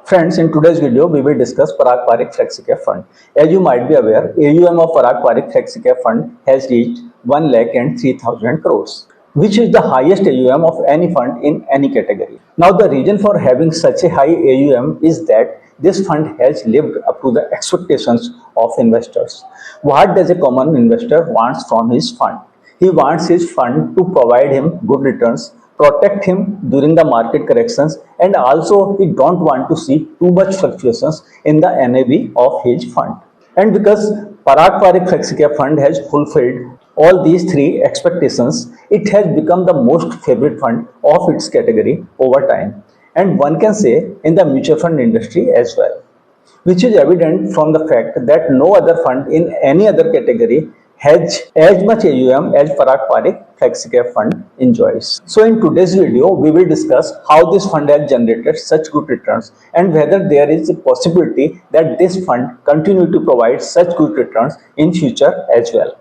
Friends, in today's video, we will discuss Parag Parikh Flexi Fund. As you might be aware, AUM of Parag Parikh Flexi Fund has reached 1,03,000 crores, which is the highest AUM of any fund in any category. Now, the reason for having such a high AUM is that this fund has lived up to the expectations of investors. What does a common investor want from his fund? He wants his fund to provide him good returns, protect him during the market corrections, and also he don't want to see too much fluctuations in the NAV of his fund. And because Parag Parikh Flexi Fund has fulfilled all these three expectations, it has become the most favorite fund of its category over time, and one can say in the mutual fund industry as well, which is evident from the fact that no other fund in any other category has as much AUM as Parag Parikh Flexi Fund enjoys. So in today's video, we will discuss how this fund has generated such good returns and whether there is a possibility that this fund continue to provide such good returns in future as well.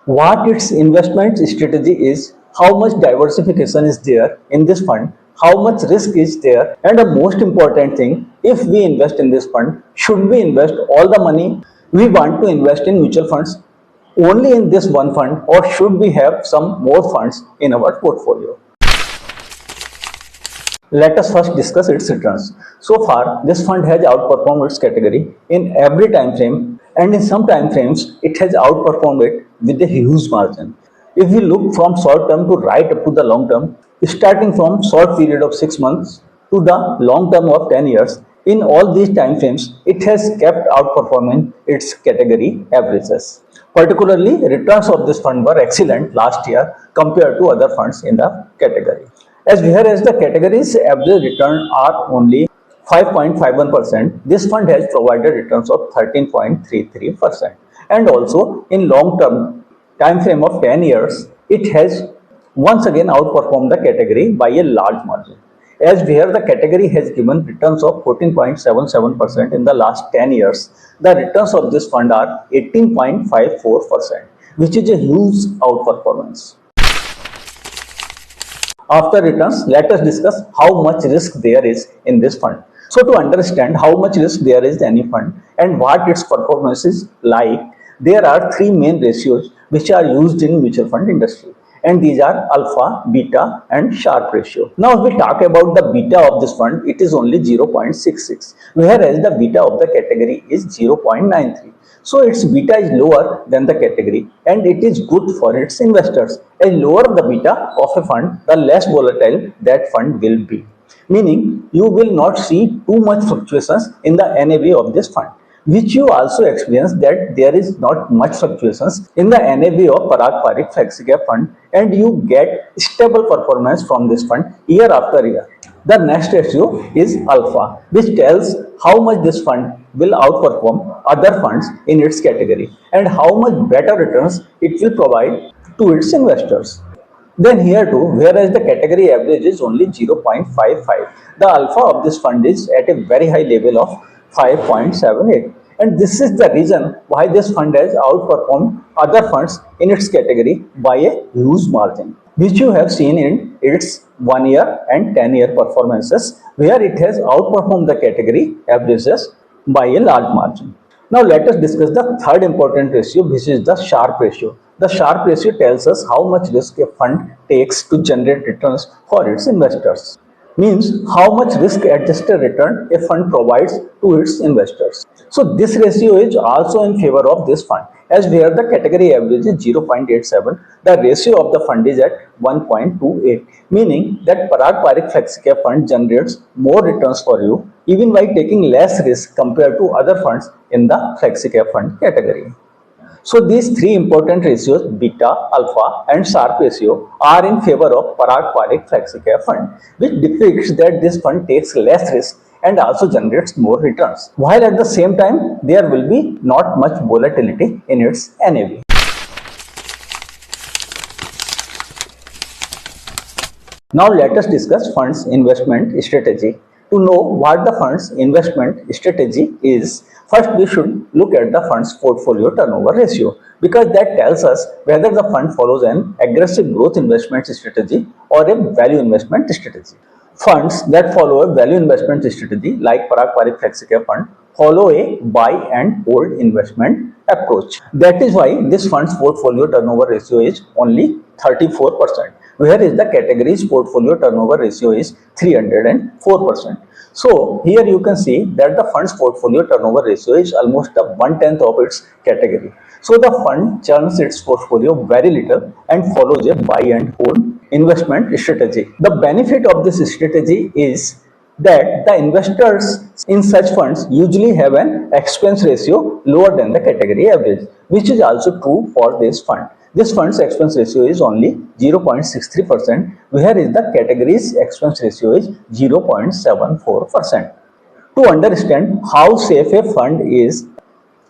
What its investment strategy is, how much diversification is there in this fund, how much risk is there, and the most important thing, if we invest in this fund, should we invest all the money we want to invest in mutual funds only in this one fund, or should we have some more funds in our portfolio? Let us first discuss its returns. So far, this fund has outperformed its category in every time frame, and in some time frames, it has outperformed it with a huge margin. If we look from short term to right up to the long term, starting from short period of 6 months to the long term of 10 years, in all these time frames, it has kept outperforming its category averages. Particularly, returns of this fund were excellent last year compared to other funds in the category. Whereas the category's average return are only 5.51%, this fund has provided returns of 13.33%. And also, in long term time frame of 10 years, it has once again outperformed the category by a large margin. Where the category has given returns of 14.77% in the last 10 years, the returns of this fund are 18.54%, which is a huge outperformance. After returns, let us discuss how much risk there is in this fund. So to understand how much risk there is in any fund and what its performance is like, there are three main ratios which are used in mutual fund industry. And these are alpha, beta and Sharpe ratio. Now if we talk about the beta of this fund, it is only 0.66, whereas the beta of the category is 0.93. So its beta is lower than the category and it is good for its investors. As lower the beta of a fund, the less volatile that fund will be. Meaning you will not see too much fluctuations in the NAV of this fund, which you also experience that there is not much fluctuations in the NAV of Parag Parikh Flexi Fund, and you get stable performance from this fund year after year. The next ratio is alpha, which tells how much this fund will outperform other funds in its category and how much better returns it will provide to its investors. Then here too, whereas the category average is only 0.55, the alpha of this fund is at a very high level of 5.78, and this is the reason why this fund has outperformed other funds in its category by a huge margin, which you have seen in its 1 year and 10 year performances, where it has outperformed the category averages by a large margin. Now let us discuss the third important ratio, which is the Sharpe ratio. The Sharpe ratio tells us how much risk a fund takes to generate returns for its investors. Means how much risk adjusted return a fund provides to its investors. So this ratio is also in favor of this fund, where the category average is 0.87, the ratio of the fund is at 1.28, meaning that Parag Parikh Flexi Fund generates more returns for you even by taking less risk compared to other funds in the Flexi Fund category. So these three important ratios, beta, alpha and Sharpe ratio, are in favor of Parag Parikh Flexi Fund, which depicts that this fund takes less risk and also generates more returns, while at the same time there will be not much volatility in its NAV. Now let us discuss fund's investment strategy. To know what the fund's investment strategy is, first we should look at the fund's portfolio turnover ratio, because that tells us whether the fund follows an aggressive growth investment strategy or a value investment strategy. Funds that follow a value investment strategy like Parag Parikh Flexi fund follow a buy and hold investment approach. That is why this fund's portfolio turnover ratio is only 34%, whereas the category's portfolio turnover ratio is 304%. So here you can see that the fund's portfolio turnover ratio is almost the 1/10 of its category. So the fund churns its portfolio very little and follows a buy and hold investment strategy. The benefit of this strategy is that the investors in such funds usually have an expense ratio lower than the category average, which is also true for this fund. This fund's expense ratio is only 0.63%, whereas the category's expense ratio is 0.74%. To understand how safe a fund is,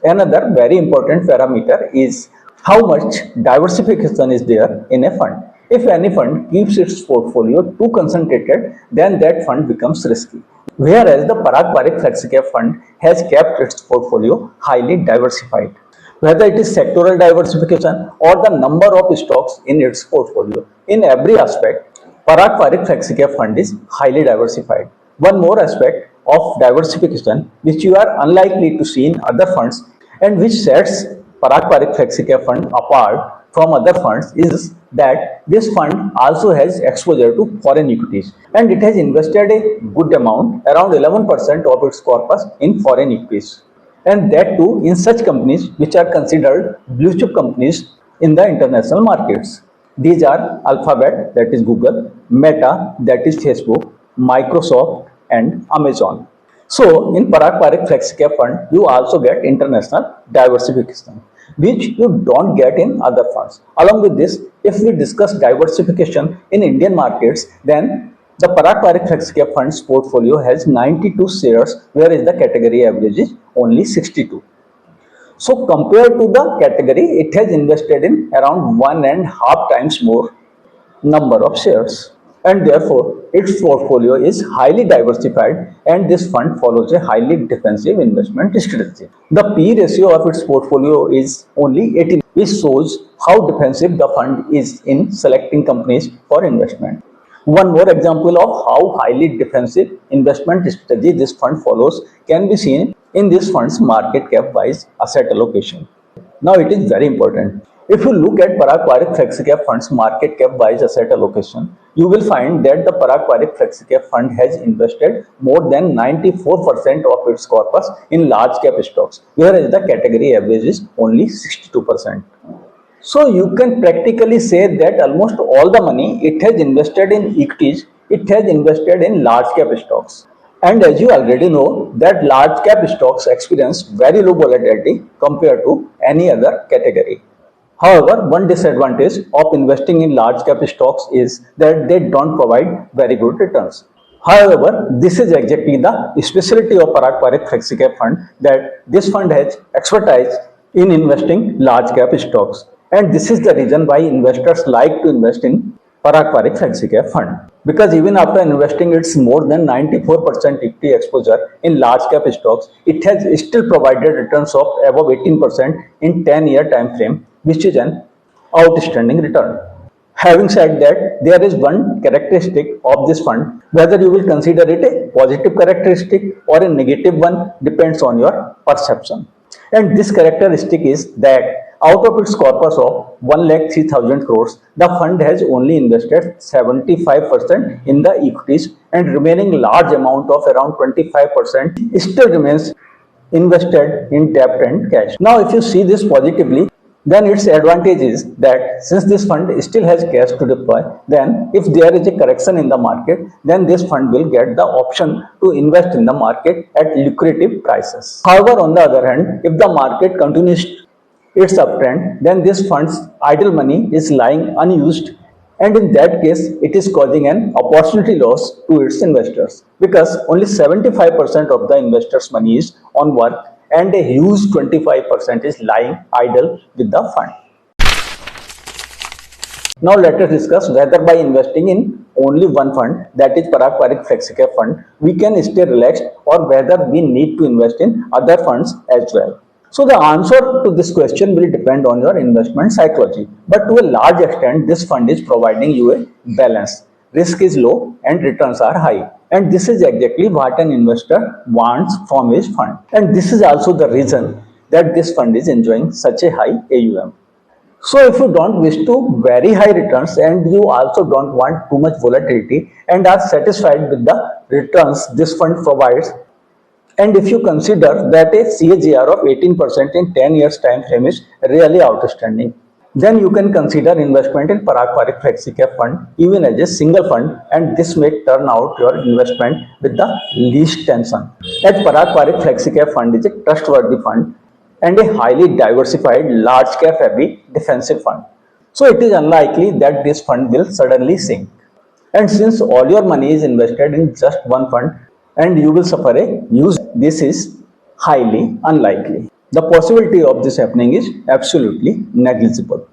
another very important parameter is how much diversification is there in a fund. If any fund keeps its portfolio too concentrated, then that fund becomes risky. Whereas the Parag Parikh Flexi fund has kept its portfolio highly diversified. Whether it is sectoral diversification or the number of stocks in its portfolio, in every aspect, Parag Parikh Flexi fund is highly diversified. One more aspect of diversification which you are unlikely to see in other funds and which sets Parag Parikh Flexi fund apart from other funds is that this fund also has exposure to foreign equities, and it has invested a good amount, around 11% of its corpus, in foreign equities, and that too in such companies which are considered blue chip companies in the international markets. These are Alphabet, that is Google, Meta, that is Facebook, Microsoft, and Amazon. So, in Parag Parikh Flexi fund, you also get international diversification, which you don't get in other funds. Along with this, if we discuss diversification in Indian markets, then the Parag Parikh Flexi fund's portfolio has 92 shares, whereas the category average is only 62. So compared to the category, it has invested in around 1.5 times more number of shares, and therefore its portfolio is highly diversified, and this fund follows a highly defensive investment strategy. The P ratio of its portfolio is only 18, which shows how defensive the fund is in selecting companies for investment. One more example of how highly defensive investment strategy this fund follows can be seen in this fund's market cap wise asset allocation. Now it is very important. If you look at Parag Parikh Flexi fund's market cap wise asset allocation, you will find that the Parag Parikh Flexi fund has invested more than 94% of its corpus in large cap stocks, whereas the category average is only 62%. So you can practically say that almost all the money it has invested in equities, it has invested in large cap stocks. And as you already know that large cap stocks experience very low volatility compared to any other category. However, one disadvantage of investing in large cap stocks is that they don't provide very good returns. However, this is exactly the specialty of Parag Parikh Flexi fund, that this fund has expertise in investing large cap stocks, and this is the reason why investors like to invest in Parag Parikh Flexi fund, because even after investing its more than 94% equity exposure in large cap stocks, it has still provided returns of above 18% in 10-year time frame, which is an outstanding return. Having said that, there is one characteristic of this fund. Whether you will consider it a positive characteristic or a negative one depends on your perception. And this characteristic is that out of its corpus of 1,03,000 crores, the fund has only invested 75% in the equities, and remaining large amount of around 25% still remains invested in debt and cash. Now, if you see this positively, then its advantage is that since this fund still has cash to deploy, then if there is a correction in the market, then this fund will get the option to invest in the market at lucrative prices. However, on the other hand, if the market continues its uptrend, then this fund's idle money is lying unused, and in that case it is causing an opportunity loss to its investors, because only 75% of the investors' money is on work and a huge 25% is lying idle with the fund. Now let us discuss whether by investing in only one fund, that is Parag Parikh Flexi fund, we can stay relaxed, or whether we need to invest in other funds as well. So the answer to this question will depend on your investment psychology, but to a large extent this fund is providing you a balance. risk is low and returns are high. And this is exactly what an investor wants from his fund. And this is also the reason that this fund is enjoying such a high AUM. So if you don't wish to very high returns and you also don't want too much volatility and are satisfied with the returns this fund provides, and if you consider that a CAGR of 18% in 10 years time frame is really outstanding, then you can consider investment in Parag Parikh Flexi Cap Fund even as a single fund, and this may turn out your investment with the least tension. As Parag Parikh Flexi Cap Fund is a trustworthy fund and a highly diversified large cap heavy defensive fund. So it is unlikely that this fund will suddenly sink. And since all your money is invested in just one fund and you will suffer a huge, this is highly unlikely. The possibility of this happening is absolutely negligible.